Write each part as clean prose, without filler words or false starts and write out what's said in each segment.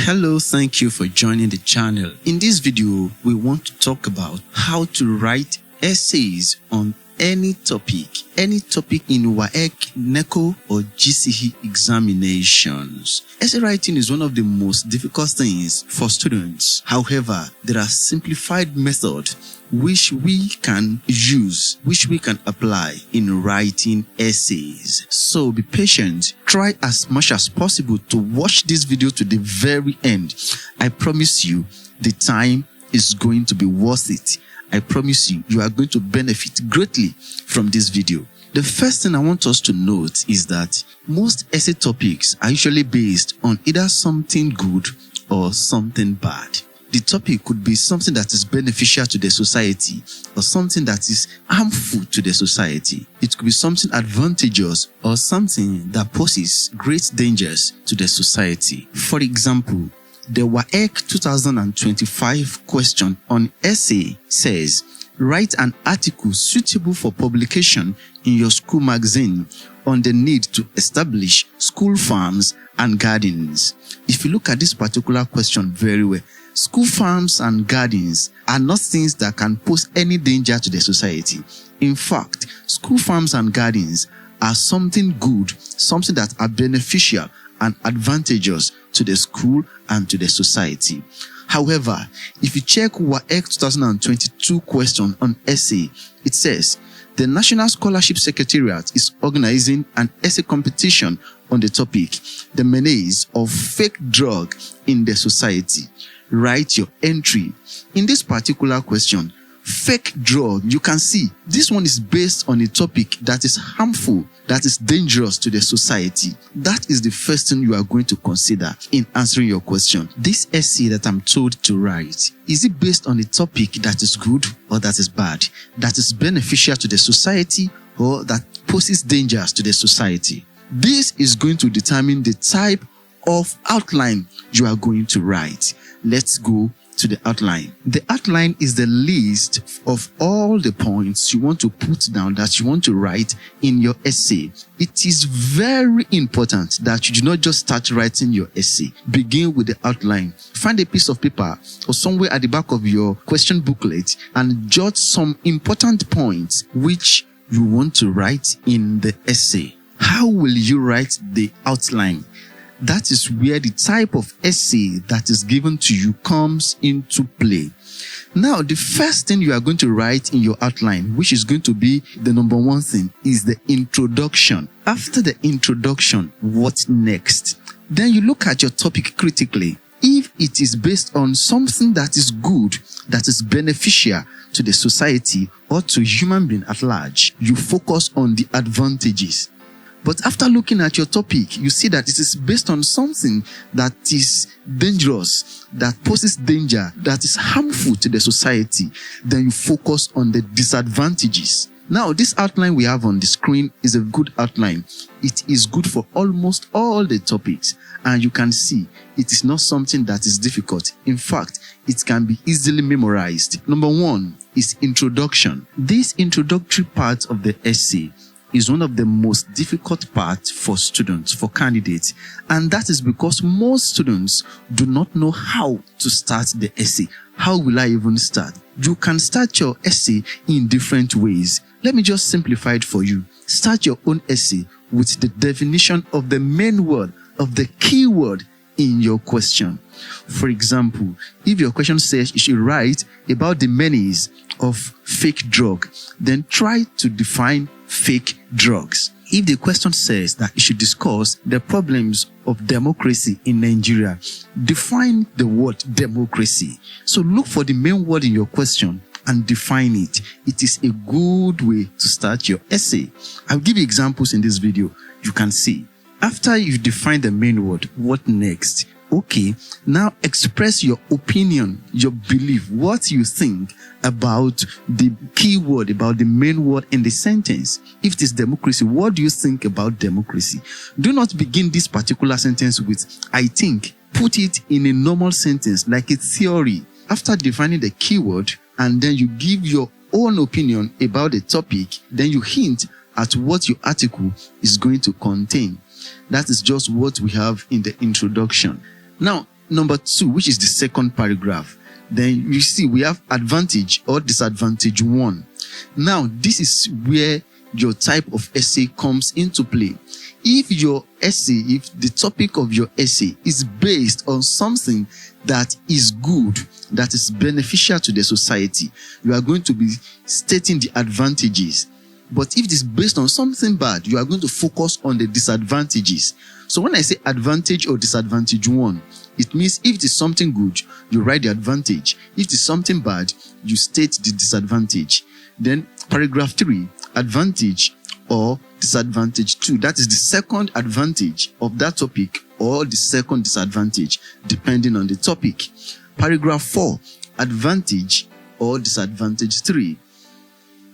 Hello, thank you for joining the channel. In this video, we want to talk about how to write essays on any topic in WAEC, NECO or GCE examinations. Essay writing is one of the most difficult things for students. However, there are simplified methods which we can use, which we can apply in writing essays. So be patient. Try as much as possible to watch this video to the very end. I promise you, the time is going to be worth it. I promise you, you are going to benefit greatly from this video. The first thing I want us to note is that most essay topics are usually based on either something good or something bad. The topic could be something that is beneficial to the society or something that is harmful to the society. It could be something advantageous or something that poses great dangers to the society. For example, the WAEC 2025 question on essay says, write an article suitable for publication in your school magazine on the need to establish school farms and gardens. If you look at this particular question very well, school farms and gardens are not things that can pose any danger to the society. In fact, school farms and gardens are something good, something that are beneficial and advantageous to the school and to the society. However, if you check WAEC 2022 question on essay, it says, the National Scholarship Secretariat is organizing an essay competition on the topic, the menace of fake drug in the society. Write your entry. In this particular question, fake drug, you can see this one is based on a topic that is harmful, that is dangerous to the society. That is the first thing you are going to consider in answering your question. This essay that I'm told to write, is it based on a topic that is good or that is bad, that is beneficial to the society or that poses dangers to the society? This is going to determine the type of outline you are going to write. Let's go to the outline. The outline is the list of all the points you want to put down, that you want to write in your essay. It is very important that you do not just start writing your essay. Begin with the outline. Find a piece of paper or somewhere at the back of your question booklet and jot some important points which you want to write in the essay. How will you write the outline? That is where the type of essay that is given to you comes into play. Now, the first thing you are going to write in your outline, which is going to be the number one thing, is the introduction. After the introduction, what next? Then you look at your topic critically. If it is based on something that is good, that is beneficial to the society or to human being at large, you focus on the advantages. But after looking at your topic, you see that it is based on something that is dangerous, that poses danger, that is harmful to the society. Then you focus on the disadvantages. Now, this outline we have on the screen is a good outline. It is good for almost all the topics. And you can see it is not something that is difficult. In fact, it can be easily memorized. Number one is introduction. This introductory part of the essay is one of the most difficult parts for students, for candidates. And that is because most students do not know how to start the essay. How will I even start? You can start your essay in different ways. Let me just simplify it for you. Start your own essay with the definition of the main word, of the key word in your question. For example, if your question says you should write about the menace of fake drug, then try to define fake drugs. If the question says that you should discuss the problems of democracy in Nigeria, define the word democracy. So look for the main word in your question and define it. It is a good way to start your essay. I'll give you examples in this video. You can see. After you define the main word, what next? Okay, now express your opinion, your belief, what you think about the key word, about the main word in the sentence. If it is democracy, what do you think about democracy? Do not begin this particular sentence with I think. Put it in a normal sentence, like a theory. After defining the keyword, and then you give your own opinion about the topic, then you hint at what your article is going to contain. That is just what we have in the introduction. Now, number 2, which is the second paragraph, then you see we have advantage or disadvantage 1. Now, this is where your type of essay comes into play. If the topic of your essay is based on something that is good, that is beneficial to the society, you are going to be stating the advantages. But if it is based on something bad, you are going to focus on the disadvantages. So when I say advantage or disadvantage 1, it means if it is something good, you write the advantage. If it is something bad, you state the disadvantage. Then paragraph 3, advantage or disadvantage 2. That is the second advantage of that topic or the second disadvantage, depending on the topic. Paragraph 4, advantage or disadvantage 3.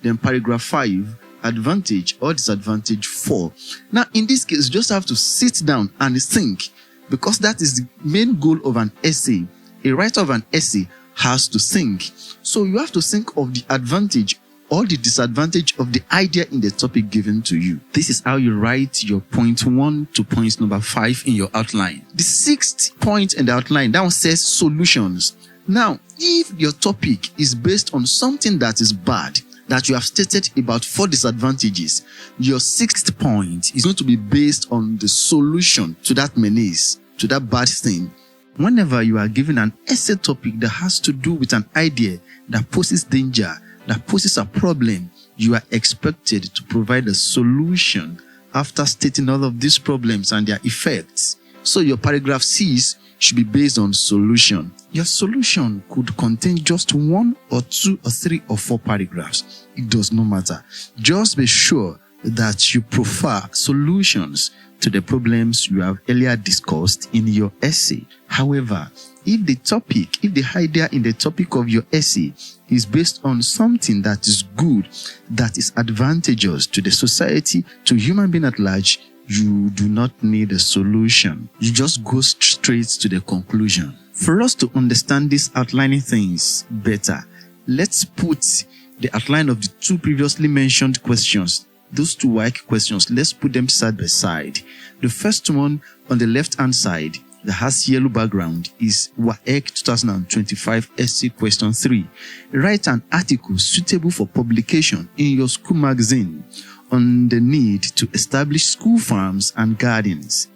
Then paragraph 5, advantage or disadvantage 4. Now, in this case, you just have to sit down and think, because that is the main goal of an essay. A writer of an essay has to think. So you have to think of the advantage or the disadvantage of the idea in the topic given to you. This is how you write your point 1 to point number 5 in your outline. The 6th point in the outline, that one says solutions. Now, if your topic is based on something that is bad, that you have stated about 4 disadvantages, your 6th point is going to be based on the solution to that menace, to that bad thing. Whenever you are given an essay topic that has to do with an idea that poses danger, that poses a problem, you are expected to provide a solution after stating all of these problems and their effects. So your paragraph C's should be based on solution. Your solution could contain just 1 or 2 or 3 or 4 paragraphs. It does not matter. Just be sure that you prefer solutions to the problems you have earlier discussed in your essay. However, if the idea in the topic of your essay is based on something that is good, that is advantageous to the society, to human being at large, you do not need a solution. You just go straight to the conclusion. For us to understand these outlining things better, let's put the outline of the 2 previously mentioned questions, those 2 WAEC questions, let's put them side by side. The first one on the left-hand side that has yellow background is WAEC 2025 essay question 3. Write an article suitable for publication in your school magazine on the need to establish school farms and gardens.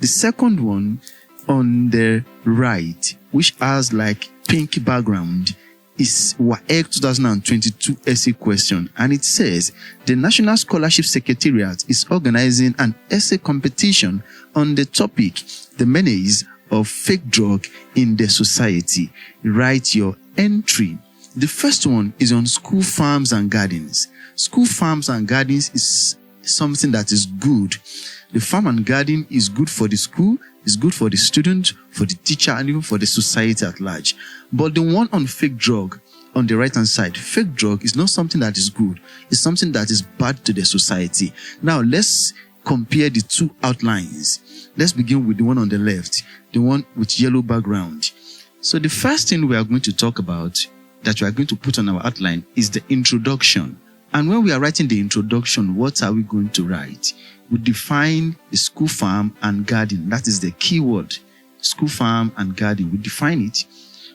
The second one on the right, which has like pink background, is WAEC 2022 essay question, and it says the National Scholarship Secretariat is organizing an essay competition on the topic, the menace of fake drug in the society. Write your entry. The first one is on school farms and gardens. School farms and gardens is something that is good. The farm and garden is good for the school, is good for the student, for the teacher, and even for the society at large. But the one on fake drug, on the right hand side, fake drug is not something that is good. It's something that is bad to the society. Now let's compare the 2 outlines. Let's begin with the one on the left, the one with yellow background. So the first thing we are going to talk about, that we are going to put on our outline, is the introduction. And when we are writing the introduction, what are we going to write? We define the school farm and garden. That is the key word. School farm and garden. We define it.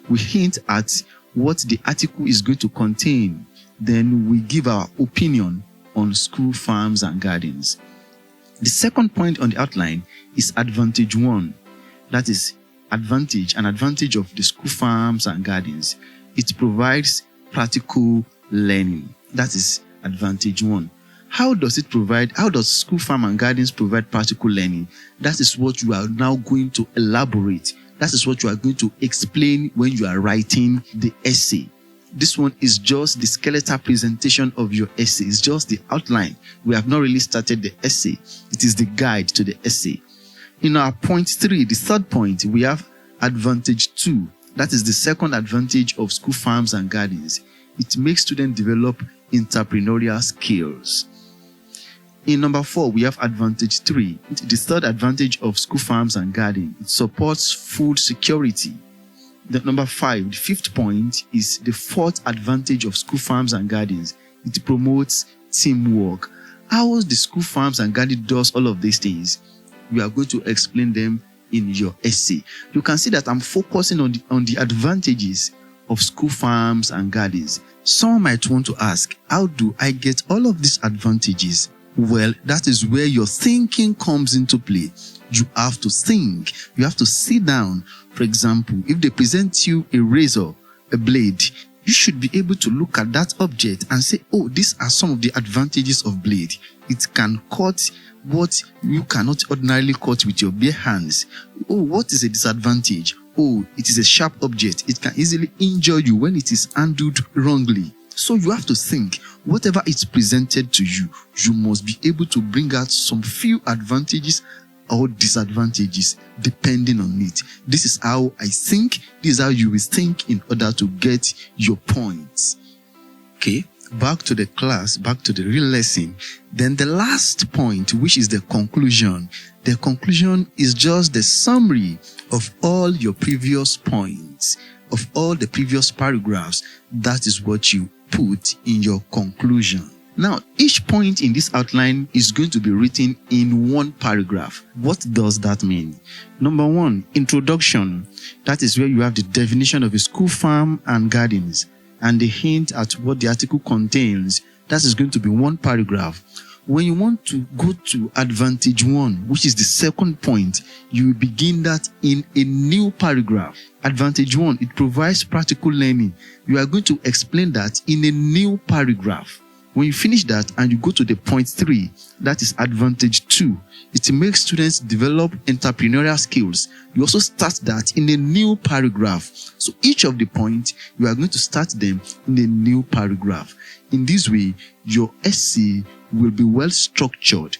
We hint at what the article is going to contain. Then we give our opinion on school farms and gardens. The second point on the outline is advantage 1. That is advantage, an advantage of the school farms and gardens. It provides practical learning. That is advantage 1. How does school farm and gardens provide practical learning? That is what you are now going to elaborate. That is what you are going to explain when you are writing the essay. This one is just the skeletal presentation of your essay. It's just the outline. We have not really started the essay. It is the guide to the essay. In our point 3, the third point, we have advantage 2. That is the second advantage of school farms and gardens. It makes students develop entrepreneurial skills. In number 4, we have advantage 3. The third advantage of school farms and garden. It supports food security. The number 5, the 5th point, is the 4th advantage of school farms and gardens. It promotes teamwork. How the school farms and garden does all of these things? We are going to explain them in your essay. You can see that I'm focusing on the advantages of school farms and gardens. Some might want to ask, how do I get all of these advantages? Well, that is where your thinking comes into play. You have to think. You have to sit down. For example, if they present you a razor, a blade, you should be able to look at that object and say, oh, these are some of the advantages of blade. It can cut what you cannot ordinarily cut with your bare hands. Oh, what is a disadvantage? Oh, it is a sharp object. It can easily injure you when it is handled wrongly. So you have to think, whatever is presented to you, you must be able to bring out some few advantages or disadvantages depending on it. This is how I think. This is how you will think in order to get your points. Okay, back to the class, back to the real lesson. Then the last point, which is the conclusion. The conclusion is just the summary of all your previous points, of all the previous paragraphs. That is what you put in your conclusion. Now, each point in this outline is going to be written in one paragraph. What does that mean? Number one, introduction. That is where you have the definition of a school farm and gardens and the hint at what the article contains. That is going to be one paragraph. When you want to go to advantage one, which is the second point, you will begin that in a new paragraph. Advantage one, it provides practical learning. You are going to explain that in a new paragraph. When you finish that and you go to the point 3, that is advantage 2. It makes students develop entrepreneurial skills. You also start that in a new paragraph. So each of the points, you are going to start them in a new paragraph. In this way, your essay will be well structured.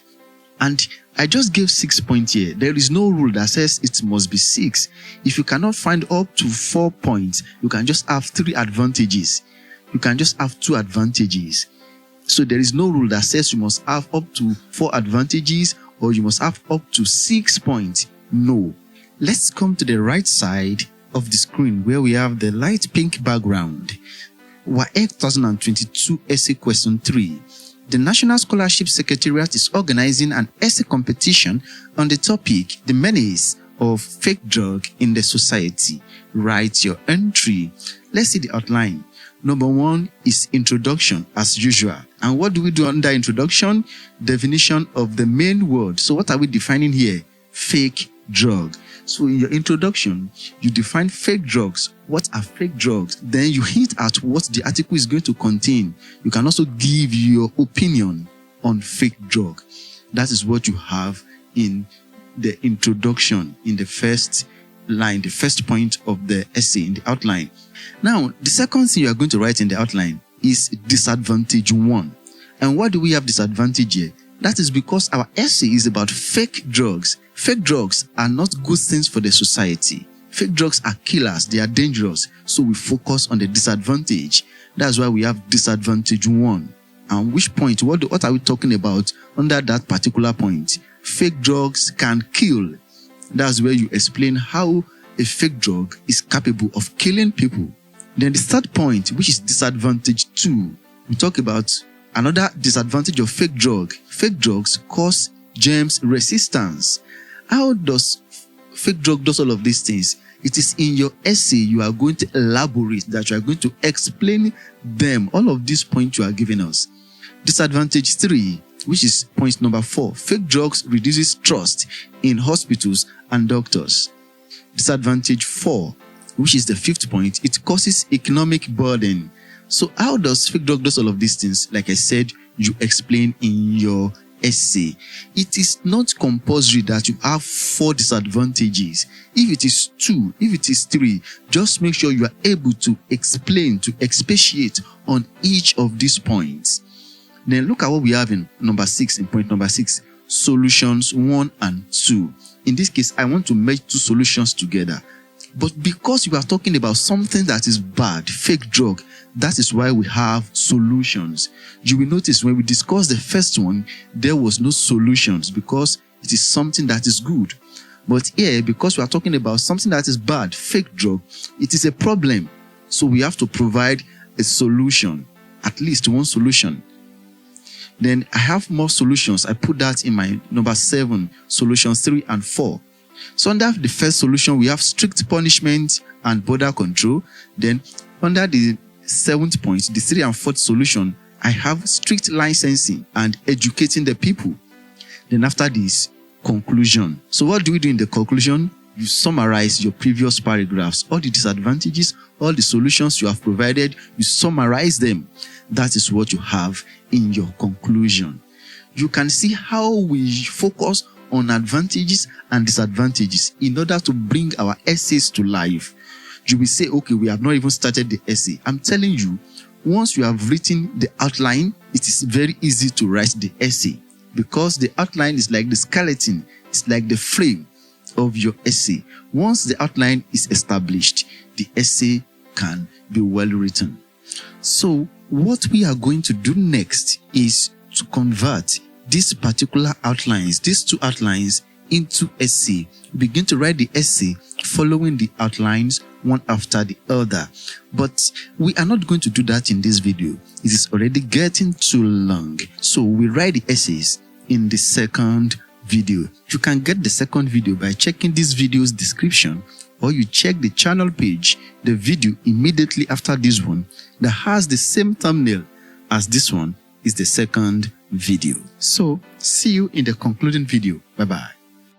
And I just gave 6 points here. There is no rule that says it must be 6. If you cannot find up to 4 points, you can just have 3 advantages. You can just have 2 advantages. So there is no rule that says you must have up to 4 advantages or you must have up to 6 points. No. Let's come to the right side of the screen where we have the light pink background. WAEC 2022 essay question 3. The National Scholarship Secretariat is organizing an essay competition on the topic, the menace of fake drug in the society. Write your entry. Let's see the outline. Number 1 is introduction as usual. And what do we do under introduction? Definition of the main word. So what are we defining here? Fake drug. So in your introduction, you define fake drugs. What are fake drugs? Then you hint at what the article is going to contain. You can also give your opinion on fake drug. That is what you have in the introduction, in the first line, the first point of the essay in the outline. Now, the second thing you are going to write in the outline is disadvantage 1. And why do we have disadvantage here? That is because our essay is about fake drugs. Fake drugs are not good things for the society. Fake drugs are killers. They are dangerous. So we focus on the disadvantage. That's why we have disadvantage 1. And which point? What are we talking about under that particular point? Fake drugs can kill. That's where you explain how a fake drug is capable of killing people. Then the third point, which is disadvantage 2, we talk about another disadvantage of fake drug. Fake drugs cause germs resistance. How does fake drug do all of these things? It is in your essay you are going to elaborate, that you are going to explain them. All of these points you are giving us. Disadvantage 3, which is point number 4. Fake drugs reduces trust in hospitals and doctors. Disadvantage 4, which is the 5th point, it causes economic burden. So how does fake drug do all of these things? Like I said, you explain in your essay. It is not compulsory that you have 4 disadvantages. If it is 2, if it is 3, just make sure you are able to explain, to expatiate on each of these points. Then look at what we have in number 6, in point number 6, solutions 1 and 2. In this case, I want to merge 2 solutions together. But because you are talking about something that is bad, fake drug, that is why we have solutions. You will notice when we discussed the first one, there was no solutions because it is something that is good. But here, because we are talking about something that is bad, fake drug, it is a problem. So we have to provide a solution, at least one solution. Then I have more solutions. I put that in my number 7, solutions 3 and 4. So under the first solution, we have strict punishment and border control. Then under the 7th point, the 3rd and 4th solution, I have strict licensing and educating the people. Then after this, conclusion. So what do we do in the conclusion? You summarize your previous paragraphs, all the disadvantages, all the solutions you have provided, you summarize them. That is what you have in your conclusion. You can see how we focus on advantages and disadvantages in order to bring our essays to life. You will say, okay, we have not even started the essay. I'm telling you, once you have written the outline, it is very easy to write the essay, because the outline is like the skeleton, it's like the frame of your essay. Once the outline is established, the essay can be well written. So what we are going to do next is to convert these particular outlines, these 2 outlines, into essay. Begin to write the essay following the outlines one after the other. But we are not going to do that in this video. It is already getting too long. So we write the essays in the second video. You can get the second video by checking this video's description, or you check the channel page, the video immediately after this one that has the same thumbnail as this one is the second video. So see you in the concluding video. Bye bye.